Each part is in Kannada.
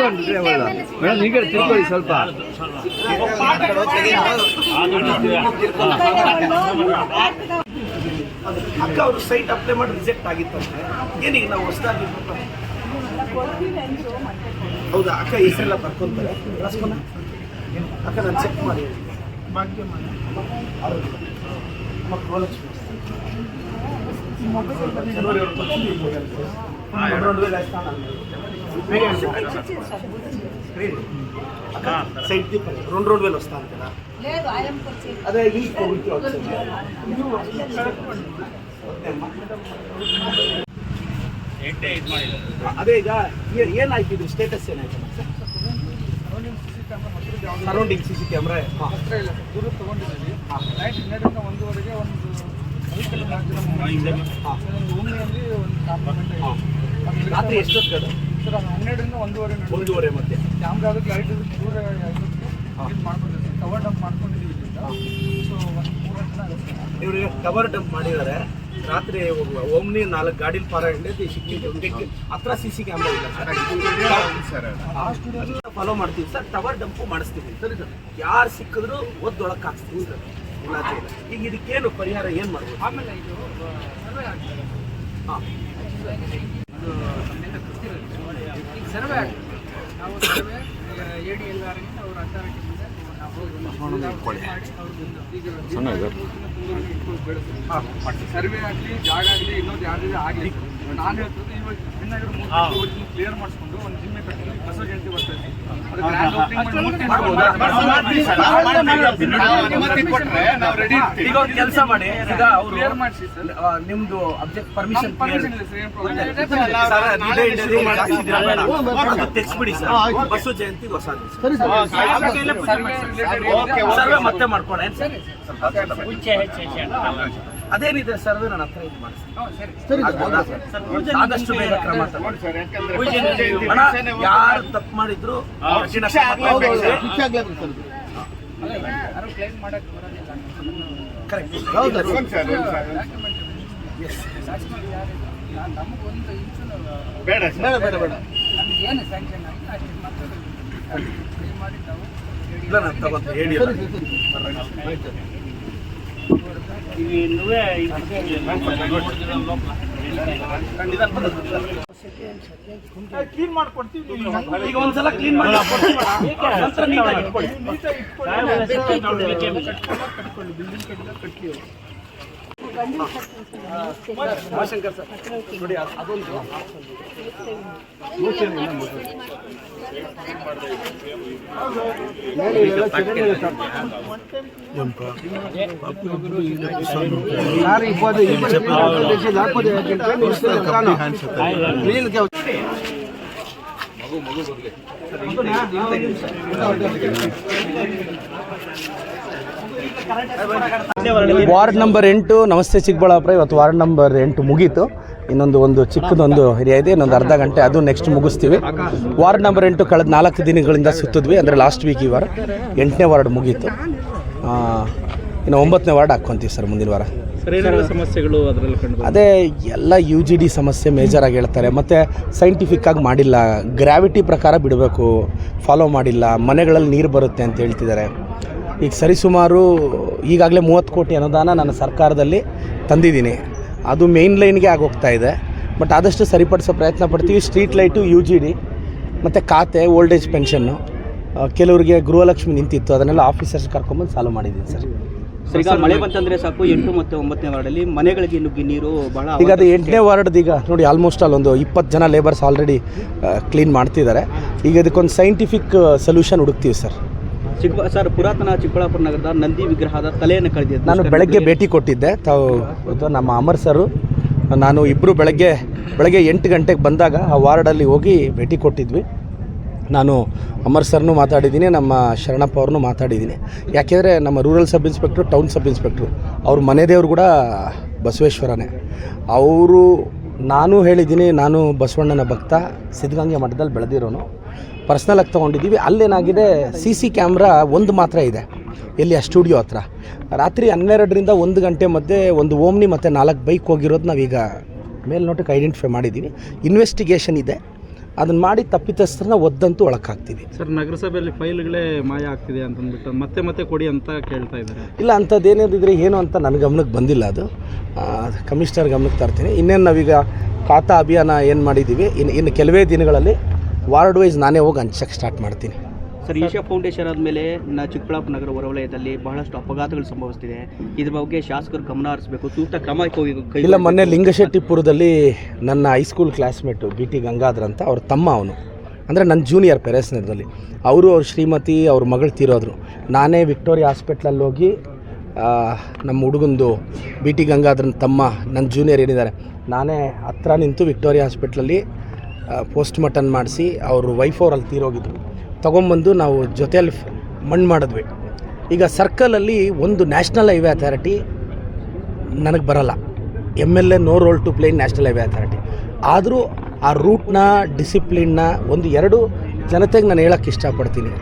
ಮೇಡಮ್ ಈಗ ತಿಳ್ಕೊಳ್ಳಿ ಸ್ವಲ್ಪ. ಅಕ್ಕ ಅವರು ಸೈಟ್ ಅಪ್ಲೈ ಮಾಡಿ ರಿಜೆಕ್ಟ್ ಆಗಿತ್ತಂತೆ. ಏನೀಗ ನಾವು ಹೊಸದಾಗಿ ಹೌದಾ ಅಕ್ಕ ಹೆಸರೆಲ್ಲ ಬರ್ಕೊಂತಾರೆ ರಾಸ್ಮನ ಅಕ್ಕ ನಾನು ಚೆಕ್ ಮಾಡಿ ಗೃಹಲಕ್ಷ್ಮಿ సైడ్ రెండు రోడ్ వేలు వస్తాను కదా అదే ఈ అదే ಈಗ ಏನಾಯ್ತು ಇದು ಸ್ಟೇಟಸ್ ಏನಾಯ್ತು ಸರೌಂಡಿಂಗ್ ಸಿ ಸಿ ಕ್ಯಾಮ್ರಾ ದೂರ ತಗೊಂಡಿದ್ದೀವಿ. ನೈಟ್ 12ರಿಂದ 1ವರೆಗೆ ಒಂದು ರಾತ್ರಿ ಎಷ್ಟೊತ್ತು ಸರ್ 12ರಿಂದ 1ವರೆ ಮಧ್ಯೆ ಕ್ಯಾಮ್ರಾ ಲೈಟ್ ದೂರ ಮಾಡ್ಕೊಂಡಿದ್ದೀವಿ. ಕವರ್ ಡಂಪ್ ಮಾಡ್ಕೊಂಡಿದ್ದೀವಿ ಇಲ್ಲಿಂದ. ಸೊ ಒಂದು 3 ಜನ ಆಗುತ್ತೆ. ಇವರಿಗೆ ಕವರ್ ಡಂಪ್ ಮಾಡಿದ್ದಾರೆ. ರಾತ್ರಿ ಓಮ್ನಿ 4 ಗಾಡಿಲಿ ಪಾರ ಹಿಡಿದು ಸಿಕ್ಕಿದ್ದು ಹತ್ರ ಸಿ ಸಿ ಕ್ಯಾಮ್ರಾ ಇಲ್ಲ ಸರ್. ಫಾಲೋ ಮಾಡ್ತೀವಿ ಸರ್. ಟವರ್ ಡಂಪು ಮಾಡಿಸ್ತೀವಿ ಸರಿ ಸರ್. ಯಾರು ಸಿಕ್ಕಿದ್ರು ಒದ್ದೊಳಕ್ಕೆ ಹಾಕ್ಸ್ತೀವಿ ಸರ್. ಈಗ ಇದಕ್ಕೇನು ಪರಿಹಾರ ಏನು ಮಾಡ್ಬೋದು? ಆಮೇಲೆ ಇದು ಸರ್ವೆ ಆಗ್ತದೆ. ಹಾಂ ಸರ್ವೆ ಆಗ್ತದೆ. ನಾವು ಸರ್ವೆ ADLR ಅವ್ರ ಅಥಾರಿಟಿ ಸರ್ವೆ ಆಗಲಿ ಜಾಗ ಆಗಲಿ ಇನ್ನೊಂದು ಯಾವ್ದು ಆಗಲಿ ನಾನು ಹೇಳ್ತದೆ ಇವಾಗ ಕ್ಲಿಯರ್ ಮಾಡಿಸ್ಕೊಂಡು ಒಂದು ಜಿಮ್ಮೆ ಕಟ್ಟಿ ಬಸವ ಜಯಂತಿ ಬರ್ತೈತಿ ಈಗ ಒಂದು ಕೆಲಸ ಮಾಡಿ. ಈಗ ಅವರು ಕ್ಲಿಯರ್ ಮಾಡಿಸಿ ಸರ್. ನಿಮ್ದು ಅಬ್ಜೆಕ್ಟ್ ಪರ್ಮಿಷನ್ ತೆಗ್ಸ್ಬಿಡಿ ಸರ್. ಬಸವ ಜಯಂತಿಗೆ ಹೊಸ ಸರ್ವೆ ಮತ್ತೆ ಮಾಡ್ಕೊಳ ಅದೇನಿದೆ ಸರ್ವೆ ನನ್ನ ಹತ್ರ ಇದು ಮಾಡಿಸ್ತೀನಿ. ಆದಷ್ಟು ಬೇಗ ಕ್ರಮ ತಗೊಳ್ಳಿ. ಯಾರು ತಪ್ಪು ಮಾಡಿದ್ರು ಕರೆಕ್ಟ್. ಬೇಡ ಏನು ಸ್ಯಾಂಕ್ಷನ್ ಆಗಿದೆ ಅಷ್ಟು ಮಾತ್ರ ಮಾಡಿ ನಾವು ಇಲ್ಲ ನಾನು ತಗೊಂಡು ಹೇಳಿ ಕ್ಲೀನ್ ಮಾಡ್ಕೊಡ್ತೀವಿ. ಈಗ ಒಂದ್ಸಲ ಕ್ಲೀನ್ ಮಾಡಿ ಶಂಕರ್ ಸರ್ ನೋಡಿ ಅದೊಂದು ವಾರ್ಡ್ ನಂಬರ್ 8 ನಮಸ್ತೆ ಚಿಕ್ಕಬಳ್ಳಾಪುರ. ಇವತ್ತು ವಾರ್ಡ್ ನಂಬರ್ 8 ಮುಗೀತು. ಇನ್ನೊಂದು ಚಿಕ್ಕದೊಂದು ಏರಿಯಾ ಇದೆ, ಇನ್ನೊಂದು ಅರ್ಧ ಗಂಟೆ ಅದು ನೆಕ್ಸ್ಟ್ ಮುಗಿಸ್ತೀವಿ. ವಾರ್ಡ್ ನಂಬರ್ 8 ಕಳೆದ 4 ದಿನಗಳಿಂದ ಸುತ್ತಿದ್ವಿ. ಅಂದರೆ ಲಾಸ್ಟ್ ವೀಕ್ ಈ ವಾರ 8ನೇ ವಾರ್ಡ್ ಮುಗೀತು. ಇನ್ನು 9ನೇ ವಾರ್ಡ್ ಹಾಕ್ಕೊಂತೀವಿ ಸರ್ ಮುಂದಿನ ವಾರ. ಸಮಸ್ಯೆಗಳು ಅದರಲ್ಲಿ ಕಂಡು ಅದೇ ಎಲ್ಲ UGD ಸಮಸ್ಯೆ ಮೇಜರಾಗಿ ಹೇಳ್ತಾರೆ. ಮತ್ತು ಸೈಂಟಿಫಿಕ್ಕಾಗಿ ಮಾಡಿಲ್ಲ, ಗ್ರಾವಿಟಿ ಪ್ರಕಾರ ಬಿಡಬೇಕು, ಫಾಲೋ ಮಾಡಿಲ್ಲ, ಮನೆಗಳಲ್ಲಿ ನೀರು ಬರುತ್ತೆ ಅಂತ ಹೇಳ್ತಿದ್ದಾರೆ. ಈಗ ಸರಿಸುಮಾರು ಈಗಾಗಲೇ 30 ಕೋಟಿ ಅನುದಾನ ನಾನು ಸರ್ಕಾರದಲ್ಲಿ ತಂದಿದ್ದೀನಿ. ಅದು ಮೇನ್ ಲೈನ್ಗೆ ಆಗೋಗ್ತಾ ಇದೆ. ಬಟ್ ಆದಷ್ಟು ಸರಿಪಡಿಸೋ ಪ್ರಯತ್ನ ಪಡ್ತೀವಿ. ಸ್ಟ್ರೀಟ್ ಲೈಟು, UGD ಮತ್ತು ಖಾತೆ, ಓಲ್ಡ್ ಏಜ್ ಪೆನ್ಷನ್ನು, ಕೆಲವರಿಗೆ ಗೃಹಲಕ್ಷ್ಮಿ ನಿಂತಿತ್ತು, ಅದನ್ನೆಲ್ಲ ಆಫೀಸರ್ಸ್ ಕರ್ಕೊಂಬಂದು ಸಾಲ್ವ್ ಮಾಡಿದ್ದೀನಿ ಸರ್. ಈಗ ಮಳೆ ಬಂತಂದರೆ ಸಾಕು 8 ಮತ್ತು 9ನೇ ವಾರ್ಡಲ್ಲಿ ಮನೆಗಳಿಗೆ ನುಗ್ಗಿ ನೀರು ಬಹಳ. ಈಗ ಅದು 8ನೇ ವಾರ್ಡ್ ಈಗ ನೋಡಿ ಆಲ್ಮೋಸ್ಟ್ ಅಲ್ಲಿ ಒಂದು 20 ಜನ ಲೇಬರ್ಸ್ ಆಲ್ರೆಡಿ ಕ್ಲೀನ್ ಮಾಡ್ತಿದ್ದಾರೆ. ಈಗ ಇದಕ್ಕೊಂದು ಸೈಂಟಿಫಿಕ್ ಸೊಲ್ಯೂಷನ್ ಹುಡುಕ್ತೀವಿ ಸರ್. ಸರ್, ಪುರಾತನ ಚಿಕ್ಕಬಳ್ಳಾಪುರ ನಗರದ ನಂದಿ ವಿಗ್ರಹದ ತಲೆಯನ್ನು ಕಳೆದಿದೆ. ನಾನು ಬೆಳಗ್ಗೆ ಭೇಟಿ ಕೊಟ್ಟಿದ್ದೆ. ತಾವು ನಮ್ಮ ಅಮರ್ ಸರು ನಾನು ಇಬ್ಬರು ಬೆಳಗ್ಗೆ 8 ಗಂಟೆಗೆ ಬಂದಾಗ ಆ ವಾರ್ಡಲ್ಲಿ ಹೋಗಿ ಭೇಟಿ ಕೊಟ್ಟಿದ್ವಿ. ನಾನು ಅಮರ್ ಸರ್ನೂ ಮಾತಾಡಿದ್ದೀನಿ, ನಮ್ಮ ಶರಣಪ್ಪ ಅವ್ರನ್ನೂ ಮಾತಾಡಿದ್ದೀನಿ. ಯಾಕೆಂದರೆ ನಮ್ಮ rural sub inspector, town sub inspector ಅವ್ರ ಮನೆ ದೇವರು ಕೂಡ ಬಸವೇಶ್ವರನೇ. ಅವರು ನಾನು ಹೇಳಿದ್ದೀನಿ, ನಾನು ಬಸವಣ್ಣನ ಭಕ್ತ, ಸಿದ್ಧಗಂಗೆ ಮಠದಲ್ಲಿ ಬೆಳೆದಿರೋನು, ಪರ್ಸ್ನಲಾಗಿ ತೊಗೊಂಡಿದ್ದೀವಿ. ಅಲ್ಲೇನಾಗಿದೆ, CC ಕ್ಯಾಮ್ರಾ ಒಂದು ಮಾತ್ರ ಇದೆ ಎಲ್ಲಿ, ಆ ಸ್ಟುಡಿಯೋ ಹತ್ರ. ರಾತ್ರಿ 12ರಿಂದ 1 ಗಂಟೆ ಮಧ್ಯೆ ಒಂದು ಓಮ್ನಿ ಮತ್ತು 4 ಬೈಕ್ ಹೋಗಿರೋದು ನಾವೀಗ ಮೇಲ್ನೋಟಕ್ಕೆ ಐಡೆಂಟಿಫೈ ಮಾಡಿದ್ದೀವಿ. ಇನ್ವೆಸ್ಟಿಗೇಷನ್ ಇದೆ. ಅದನ್ನು ಮಾಡಿ ತಪ್ಪಿತಸ್ಥರನ್ನ ಒದ್ದಂತೂ ಒಳಕ್ಕಾಗ್ತೀವಿ. ಸರ್, ನಗರಸಭೆಯಲ್ಲಿ ಫೈಲ್ಗಳೇ ಮಾಯ ಆಗ್ತಿದೆ ಅಂತಂದ್ಬಿಟ್ಟು ಮತ್ತೆ ಕೊಡಿ ಅಂತ ಕೇಳ್ತಾ ಇದ್ದಾರೆ. ಇಲ್ಲ, ಅಂಥದ್ದೇನೇದಿದ್ರೆ ಏನು ಅಂತ ನನ್ನ ಗಮನಕ್ಕೆ ಬಂದಿಲ್ಲ. ಅದು ಕಮಿಷನರ್ ಗಮನಕ್ಕೆ ತರ್ತೀನಿ. ಇನ್ನೇನು ನಾವೀಗ ಖಾತಾ ಅಭಿಯಾನ ಏನು ಮಾಡಿದ್ದೀವಿ, ಇನ್ನು ಕೆಲವೇ ದಿನಗಳಲ್ಲಿ ವಾರ್ಡ್ ವೈಸ್ ನಾನೇ ಹೋಗಿ ಹಂಚಕ್ಕೆ ಸ್ಟಾರ್ಟ್ ಮಾಡ್ತೀನಿ. ಸರ್, ಈಶಾ ಫೌಂಡೇಶನ್ ಆದಮೇಲೆ ಚಿಕ್ಕಬಳ್ಳಾಪುರ ನಗರ ಹೊರವಲಯದಲ್ಲಿ ಬಹಳಷ್ಟು ಅಪಘಾತಗಳು ಸಂಭವಿಸ್ತಿದೆ. ಇದ್ರ ಬಗ್ಗೆ ಶಾಸಕರು ಗಮನ ಹರಿಸಬೇಕು, ಸೂಕ್ತ ಕ್ರಮ ಕೈ. ಇಲ್ಲ, ಮೊನ್ನೆ ಲಿಂಗಶೆಟ್ಟಿಪುರದಲ್ಲಿ ನನ್ನ ಹೈಸ್ಕೂಲ್ ಕ್ಲಾಸ್ಮೇಟು BT ಗಂಗಾಧರ್ ಅಂತ, ಅವ್ರ ತಮ್ಮ ಅವನು, ಅಂದರೆ ನನ್ನ ಜೂನಿಯರ್ ಪೆರೇಸ್ನರ್ದಲ್ಲಿ. ಅವರು ಅವ್ರ ಶ್ರೀಮತಿ ಅವ್ರ ಮಗಳು ತೀರೋದ್ರು. ನಾನೇ ವಿಕ್ಟೋರಿಯಾ ಹಾಸ್ಪಿಟ್ಲಲ್ಲಿ ಹೋಗಿ ನಮ್ಮ ಹುಡುಗಂದು BT ಗಂಗಾಧರನ ತಮ್ಮ ನನ್ನ ಜೂನಿಯರ್ ಏನಿದ್ದಾರೆ, ನಾನೇ ಹತ್ರ ನಿಂತು ವಿಕ್ಟೋರಿಯಾ ಹಾಸ್ಪಿಟ್ಲಲ್ಲಿ ಪೋಸ್ಟ್ ಮಾರ್ಟಮ್ ಮಾಡಿಸಿ ಅವ್ರ ವೈಫ್ ಅವರಲ್ಲಿ ತೀರೋಗಿದ್ರು. ತೊಗೊಂಬಂದು ನಾವು ಜೊತೆಯಲ್ಲಿ ಮಣ್ಣು ಮಾಡಿದ್ವಿ. ಈಗ ಸರ್ಕಲಲ್ಲಿ ಒಂದು ನ್ಯಾಷನಲ್ ಹೈವೇ ಅಥಾರಿಟಿ ನನಗೆ ಬರಲ್ಲ, MLA no role to play national highway authority. ಆದರೂ ಆ ರೂಟ್ನ ಡಿಸಿಪ್ಲಿನ್ನ ಎರಡು ಜನತೆಗೆ ನಾನು ಹೇಳೋಕ್ಕೆ ಇಷ್ಟಪಡ್ತೀನಿ.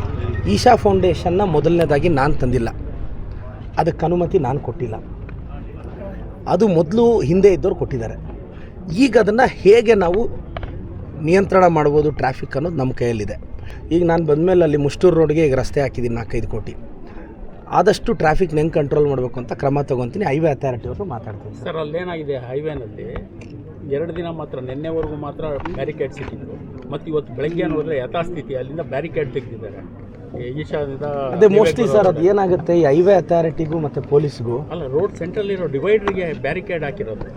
ಈಶಾ ಫೌಂಡೇಶನ್ನ ಮೊದಲನೇದಾಗಿ ನಾನು ತಂದಿಲ್ಲ, ಅದಕ್ಕೆ ಅನುಮತಿ ನಾನು ಕೊಟ್ಟಿಲ್ಲ. ಅದು ಮೊದಲು ಹಿಂದೆ ಇದ್ದವ್ರು ಕೊಟ್ಟಿದ್ದಾರೆ. ಈಗ ಅದನ್ನು ಹೇಗೆ ನಾವು ನಿಯಂತ್ರಣ ಮಾಡ್ಬೋದು ಟ್ರಾಫಿಕ್ ಅನ್ನೋದು ನಮ್ಮ ಕೈಯಲ್ಲಿದೆ. ಈಗ ನಾನು ಬಂದಮೇಲೆ ಅಲ್ಲಿ ಮುಷ್ಟೂರು ರೋಡ್ಗೆ ಈಗ ರಸ್ತೆ ಹಾಕಿದ್ದೀನಿ 4-5 ಕೋಟಿ. ಆದಷ್ಟು ಟ್ರಾಫಿಕ್ನ ಹೆಂಗೆ ಕಂಟ್ರೋಲ್ ಮಾಡಬೇಕು ಅಂತ ಕ್ರಮ ತೊಗೊತೀನಿ. ಹೈವೇ ಅಥಾರಿಟಿ ಅವರು ಮಾತಾಡ್ತೀನಿ. ಸರ್, ಅಲ್ಲೇನಾಗಿದೆ, ಹೈವೇನಲ್ಲಿ 2 ದಿನ ಮಾತ್ರ, ನಿನ್ನೆವರೆಗೂ ಮಾತ್ರ ಬ್ಯಾರಿಕೇಡ್ ಸಿಕ್ಕಿದ್ರು. ಮತ್ತು ಇವತ್ತು ಬೆಳಗ್ಗೆ ನೋಡಿದ್ರೆ ಯಥಾಸ್ಥಿತಿ ಅಲ್ಲಿಂದ ಬ್ಯಾರಿಕೇಡ್ ತೆಗೆದಿದ್ದಾರೆ. ಈಶಾದಿಂದ ಅದೇ ಮೋಸ್ಟ್ಲಿ ಸರ್, ಅದು ಏನಾಗುತ್ತೆ ಈ ಹೈವೇ ಅಥಾರಿಟಿಗೂ ಮತ್ತು ಪೊಲೀಸ್ಗೂ, ಅಲ್ಲ, ರೋಡ್ ಸೆಂಟ್ರಲ್ಲಿರೋ ಡಿವೈಡ್ರಿಗೆ ಬ್ಯಾರಿಕೇಡ್ ಹಾಕಿರೋದು.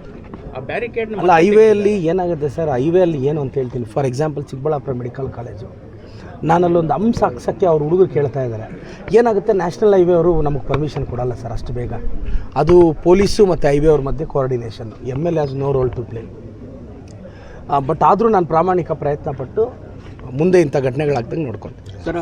ಆ ಬ್ಯಾರಿಕೇಡ್ ಅಲ್ಲ, ಹೈವೇಯಲ್ಲಿ ಏನಾಗುತ್ತೆ ಸರ್, ಹೈವೇಯಲ್ಲಿ ಏನು ಅಂತ ಹೇಳ್ತೀನಿ. For example Chikkaballapura medical college, ನಾನಲ್ಲೊಂದು ಅಂಶ ಹಾಕ್ಸೋಕ್ಕೆ ಅವ್ರ ಹುಡುಗರು ಕೇಳ್ತಾ ಇದ್ದಾರೆ. ಏನಾಗುತ್ತೆ, ನ್ಯಾಷನಲ್ ಹೈವೇ ಅವರು ನಮಗೆ ಪರ್ಮಿಷನ್ ಕೊಡಲ್ಲ ಸರ್ ಅಷ್ಟು ಬೇಗ. ಅದು ಪೊಲೀಸು ಮತ್ತು ಹೈವೇ ಅವ್ರ ಮಧ್ಯೆ coordination. MLA has no role to play. But ಆದರೂ ನಾನು ಪ್ರಾಮಾಣಿಕ ಪ್ರಯತ್ನ ಪಟ್ಟು ಮುಂದೆ ಇಂಥ ಘಟನೆಗಳಾಗ್ದಂಗೆ ನೋಡ್ಕೊಳ್ತೀನಿ. ಸರ್,